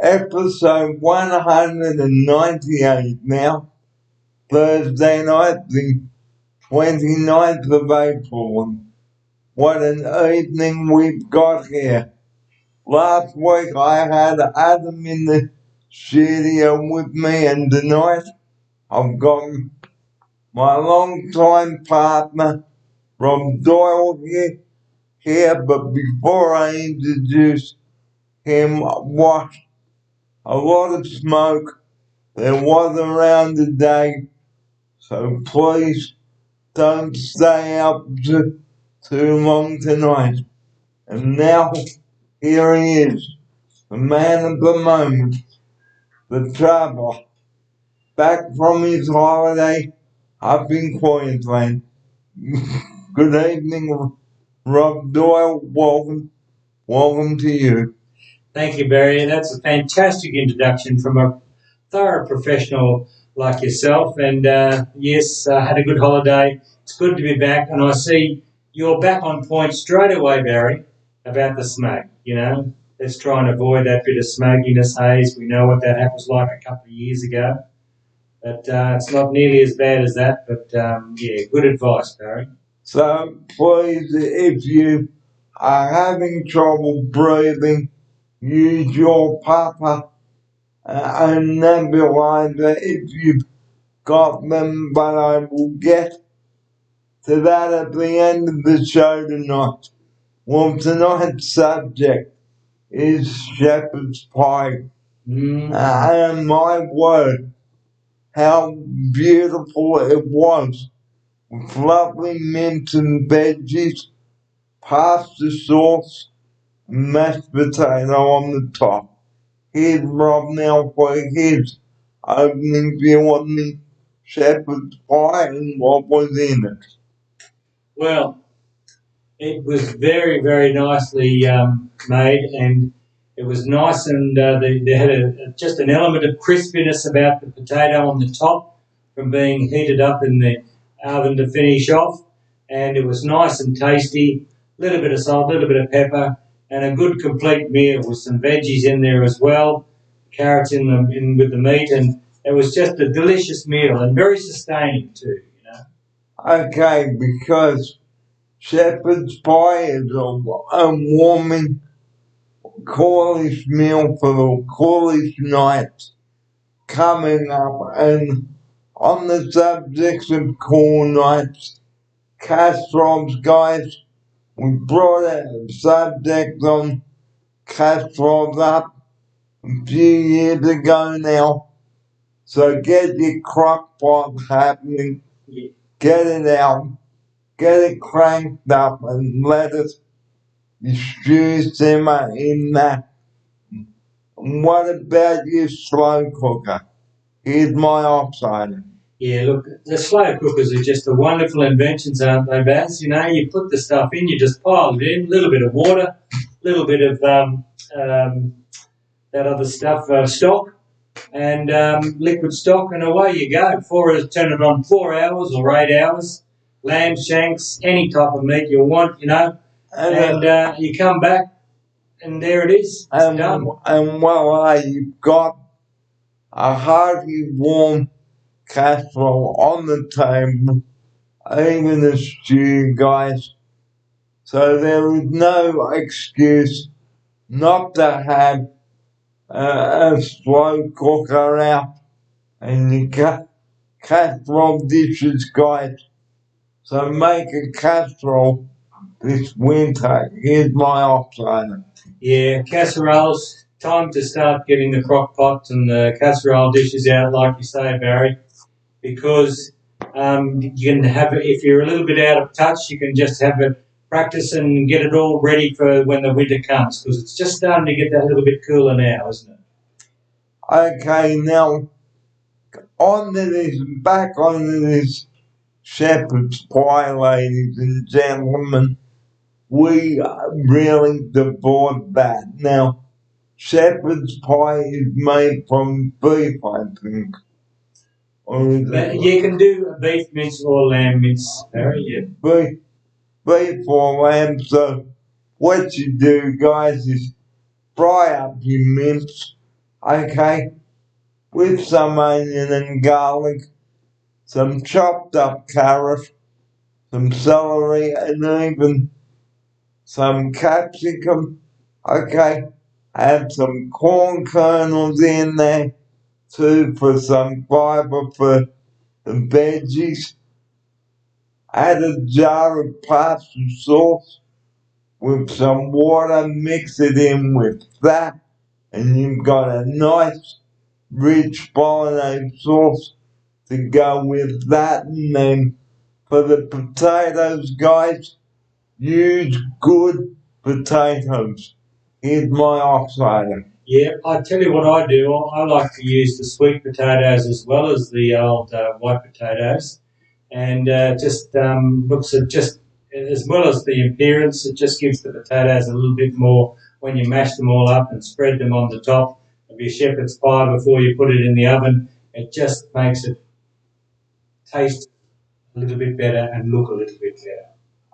episode 198 now, Thursday night, the 29th of April. What an evening we've got here. Last week I had Adam in the studio with me, and tonight I've got my long-time partner, Rob Doyle, here. But before I introduce him, what a lot of smoke there was around today, so please don't stay up too long tonight. And now, here he is, the man of the moment, the traveller, back from his holiday up in Queensland. Good evening, Rob Doyle. Welcome to you. Thank you, Barry. That's a fantastic introduction from a thorough professional like yourself. And yes, I had a good holiday. It's good to be back. And I see you're back on point straight away, Barry, about the smoke. You know, let's try and avoid that bit of smokiness haze. We know what that was like a couple of years ago. But it's not nearly as bad as that. But yeah, good advice, Barry. So please, if you are having trouble breathing, use your papa and nebulizer if you've got them, but I will get to that at the end of the show tonight. Well, tonight's subject is shepherd's pie. And my word, how beautiful it was. With lovely mint and veggies, pasta sauce, mashed potato on the top. Here's Rob now for his opening view on the shepherd's pie and what was in it. Well, it was very, very nicely made, and it was nice, and they had just an element of crispiness about the potato on the top from being heated up in the oven to finish off, and it was nice and tasty, a little bit of salt, a little bit of pepper, and a good complete meal with some veggies in there as well, carrots in with the meat, and it was just a delicious meal and very sustaining too, you know. Okay, because shepherd's pie is a warming Cornish meal for the Cornish nights coming up, and on the subject of corn nights, casseroles, guys, we brought a subject on casseroles up a few years ago now. So get your crock pot happening, get it out, get it cranked up, and let it stew simmer in that. What about your slow cooker? Here's my offside. Yeah, look, the slow cookers are just a wonderful inventions, aren't they, Baz? You know, you put the stuff in, you just pile it in, a little bit of water, a little bit of that other stuff, stock, and liquid stock, and away you go. Turn it on 4 hours or 8 hours, lamb shanks, any type of meat you want, you know, and you come back, and there it is. It's done. And voila, you've got a hearty, warm casserole on the table, even a stew, guys. So there is no excuse not to have a slow cooker out and you casserole dishes, guys. So make a casserole this winter. Here's my offside. Yeah, casseroles. Time to start getting the crock pots and the casserole dishes out, like you say, Barry, because you can have it, if you're a little bit out of touch, you can just have it practice and get it all ready for when the winter comes, because it's just starting to get that little bit cooler now, isn't it? Okay, now back onto this shepherd's pie, ladies and gentlemen. We really devored that. Now, shepherd's pie is made from beef, I think. You can do beef mince or lamb mince, Barry, yeah. Beef or lamb. So what you do, guys, is fry up your mince, okay, with some onion and garlic, some chopped up carrot, some celery, and even some capsicum. Okay, add some corn kernels in there too for some fiber for the veggies. Add a jar of pasta sauce with some water, mix it in with that, and you've got a nice rich bolognese sauce to go with that. And then for the potatoes, guys, use good potatoes. Here's my offsider. Yeah, I tell you what I do. I like to use the sweet potatoes as well as the old white potatoes, and just looks at just as well as the appearance. It just gives the potatoes a little bit more when you mash them all up and spread them on the top of your shepherd's pie before you put it in the oven. It just makes it taste a little bit better and look a little bit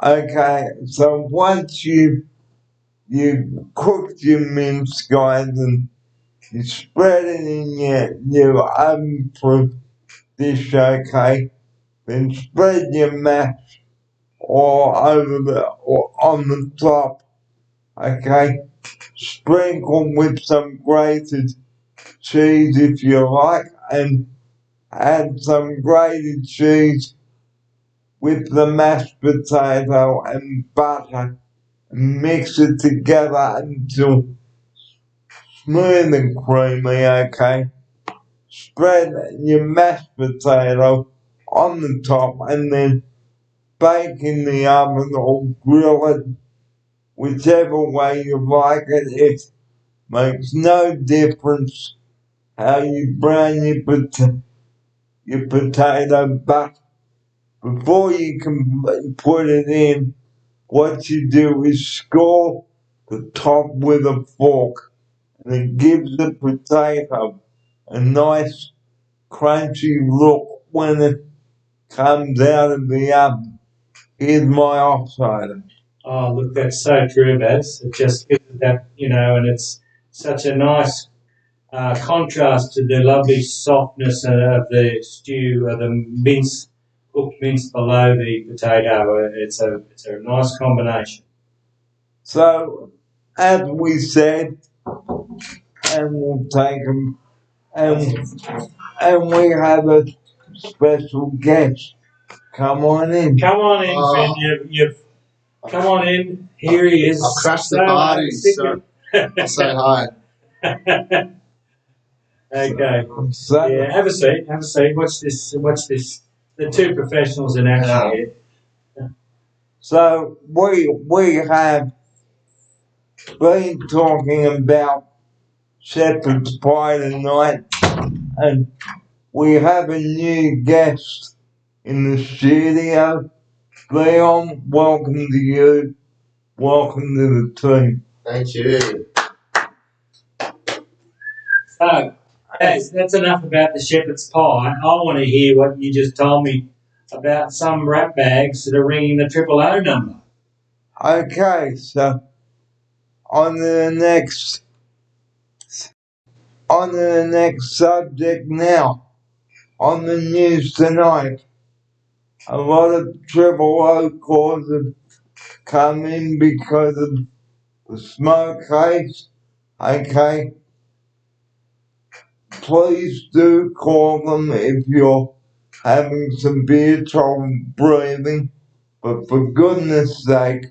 better. Okay, so once you cooked your mince, guys, and you spread it in your oven-proof dish, okay, then spread your mash all over or on the top, okay, sprinkle with some grated cheese if you like, and add some grated cheese with the mashed potato and butter, and mix it together until smooth and creamy, okay? Spread your mashed potato on the top and then bake in the oven or grill it, whichever way you like it. It makes no difference how you brown your potato, but before you can put it in, what you do is score the top with a fork, and it gives the potato a nice crunchy look when it comes out of the oven. Here's my offsider. Oh, look, that's so true, Baz. It just gives it that, and it's such a nice contrast to the lovely softness of the stew, the cooked mince below the potato. It's a nice combination. So, as we said, and we'll take them, and we have a special guest. Come on in. Come on in, friend. You've come on in. Here he is. I've crashed the party, so I'll say hi. Okay. So, Yeah, have a seat. Have a seat. Watch this. Watch this. The two professionals in action here. so we have been talking about shepherd's pie tonight, and we have a new guest in the studio. Leon, welcome to you. Welcome to the team. Thank you. So, that's enough about the shepherd's pie. I want to hear what you just told me about some rat bags that are ringing the 000 number. Okay, so on to the next subject now. On the news tonight, a lot of 000 calls have come in because of the smoke haze. Okay, please do call them if you're having severe trouble breathing. But for goodness sake,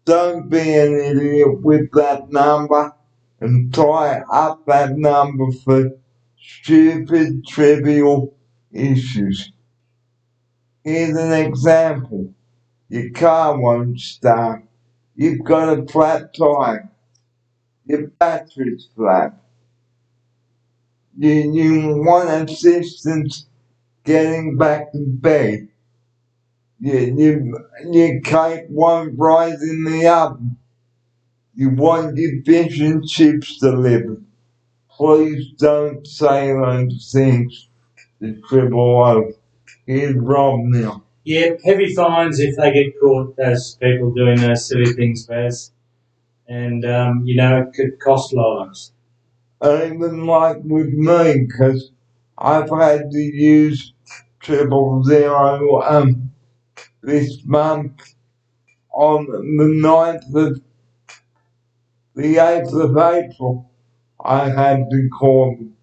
don't be an idiot with that number and try up that number for stupid, trivial issues. Here's an example. Your car won't start. You've got a flat tire. Your battery's flat. You want assistance getting back to bed. Your cake won't rise in the oven. You want your fish and chips delivered. Please don't say those things to 000. Here's Rob now. Yeah, heavy fines if they get caught, those people doing those silly things, Baz. And, it could cost lives. even like with me, because I've had to use 000 this month on the 8th of April. I had to call them.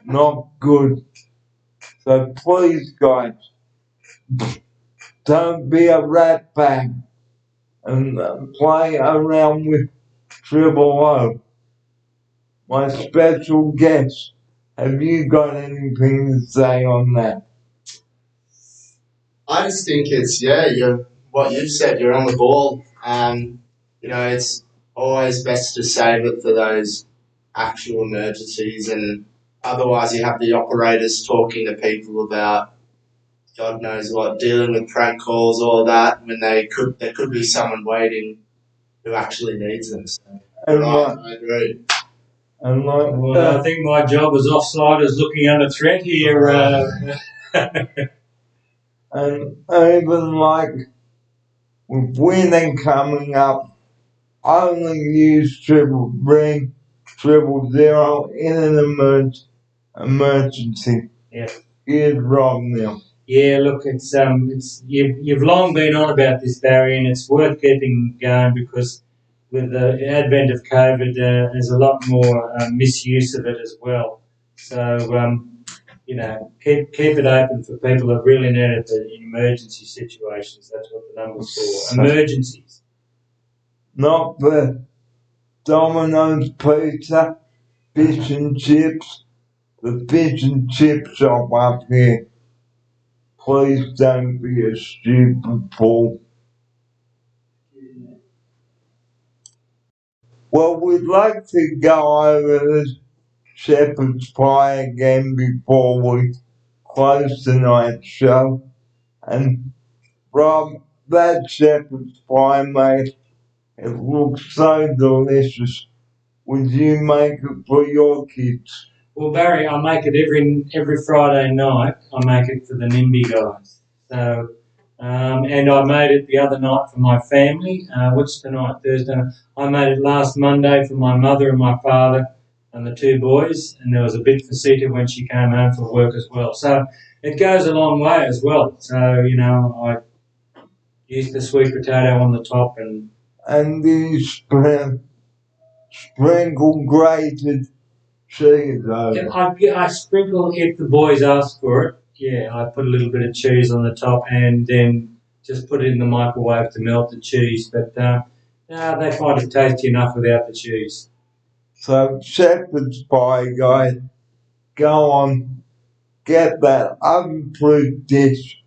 Not good. So please, guys, don't be a rat bag and play around with 000. My special guest, have you got anything to say on that? I just think it's what you've said. You're on the ball. It's always best to save it for those actual emergencies, and otherwise you have the operators talking to people about God knows what, dealing with prank calls, all that, when there could be someone waiting who actually needs them. So, I agree. And I think my job as offside is looking under threat here. And even like with winning coming up, only use 000 in an emergency. Yeah. Is wrong now. Yeah, look, it's you've long been on about this, Barry, and it's worth keeping going because with the advent of COVID, there's a lot more misuse of it as well. So keep it open for people that really need it in emergency situations. That's what the number's for. Emergencies. Not the Domino's pizza, fish and chips, the fish and chip shop up here. Please don't be a stupid fool. Well, we'd like to go over the Shepherd's Pie again before we close tonight's show. And Rob, that Shepherd's Pie, mate, it looks so delicious. Would you make it for your kids? Well, Barry, I make it every Friday night. I make it for the NIMBY guys. So, and I made it the other night for my family. What's tonight? Thursday. I made it last Monday for my mother and my father and the two boys. And there was a bit for Sita when she came home from work as well. So it goes a long way as well. So I use the sweet potato on the top and the sprinkle grated cheese over. I sprinkle if the boys ask for it. Yeah, I put a little bit of cheese on the top and then just put it in the microwave to melt the cheese. But they find it tasty enough without the cheese. So Shepherd's Pie, guys, go on, get that oven-proof dish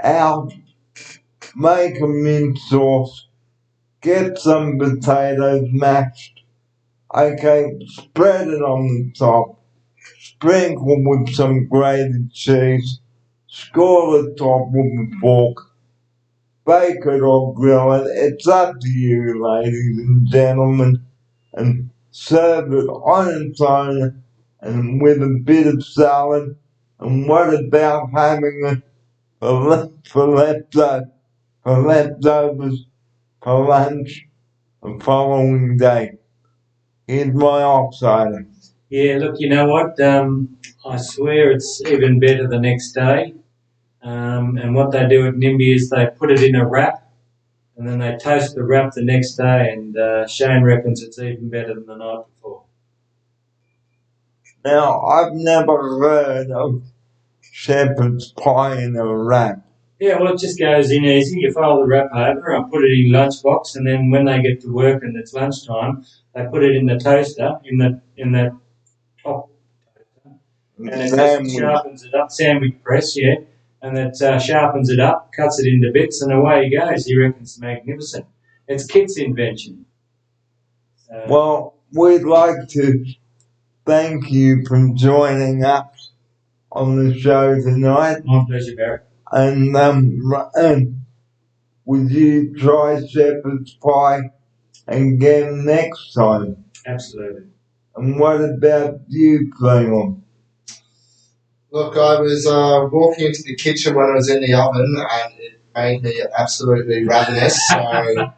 out, make a mint sauce, get some potatoes mashed, okay, spread it on the top, sprinkle with some grated cheese, score the top with a fork, bake it or grill it, it's up to you, ladies and gentlemen, and serve it on its own and with a bit of salad. And what about having it for leftovers for lunch the following day? Here's my offsider. Yeah, look, you know what? I swear it's even better the next day. And what they do at NIMBY is they put it in a wrap and then they toast the wrap the next day. And Shane reckons it's even better than the night before. Now, I've never heard of Shepherd's Pie in a wrap. Yeah, well, it just goes in easy. You fold the wrap over, I put it in lunchbox, and then when they get to work and it's lunchtime, they put it in the toaster in that top toaster, and it just sharpens it up. Sandwich press, yeah, and it sharpens it up, cuts it into bits, and away he goes. He reckons it's magnificent. It's Kit's invention. Well, we'd like to thank you for joining us on the show tonight. My pleasure, Barry. And would you try Shepherd's Pie again next time? Absolutely. And what about you, Clayton? Look, I was walking into the kitchen when I was in the oven, and it made me absolutely ravenous. So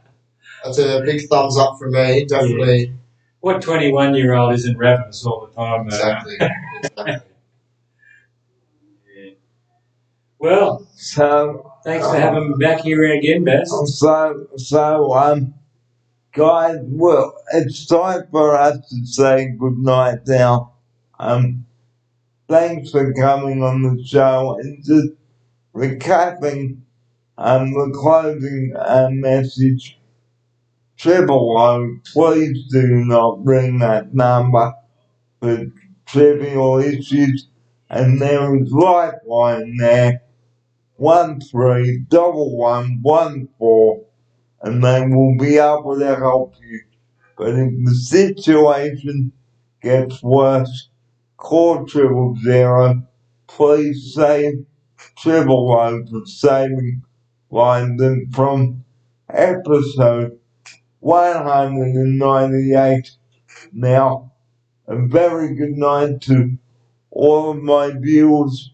that's a big thumbs up from me. Definitely What 21-year-old isn't ravenous all the time, though? Exactly. Exactly. Yeah. Well, So, thanks for having me back here again, Baz. guys, well, it's time for us to say goodnight now. Thanks for coming on the show and just recapping the closing message. Triple O, please do not ring that number for trivial issues. And there is Lifeline there, 131114, and they will be able to help you. But if the situation gets worse, call 000. Please save 000 for saving lines. And from episode 198 now, a very good night to all of my viewers,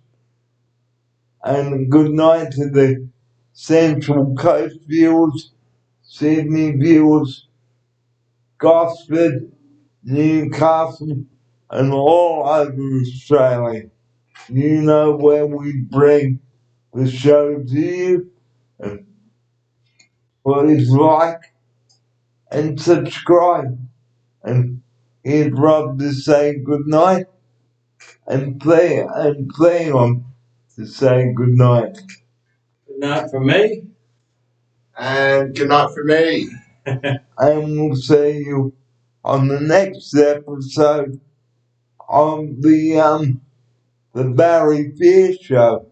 and good night to the Central Coast viewers, Sydney viewers, Gosford, Newcastle, and all over Australia. You know where we bring the show to you, and please like and subscribe. And here's Rob to say goodnight, and play on to say goodnight. Good night from me. And good night from me. And we'll see you on the next episode of the Barry Fear Show.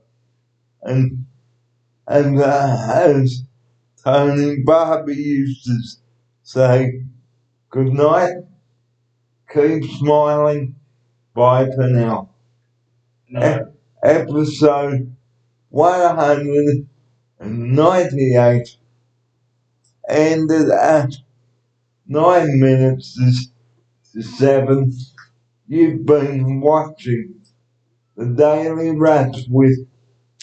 And as Tony Barbie used to say, good night, keep smiling, bye for now. No. Episode 198 ended at 9 minutes to 7. You've been watching The Daily Rats with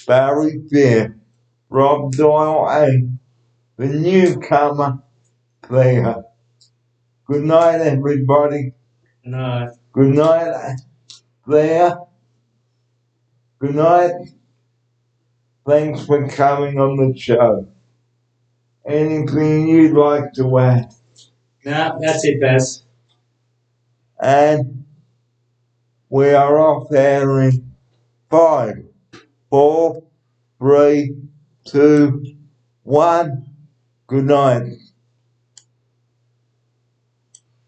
Barry Fear, Rob Doyle, and the newcomer player. Good night, everybody. No. Good night, Claire. Good night. Thanks for coming on the show. Anything you'd like to add? No, that's it, Baz. And we are off air in 5, 4, 3, 2, 1. Good night.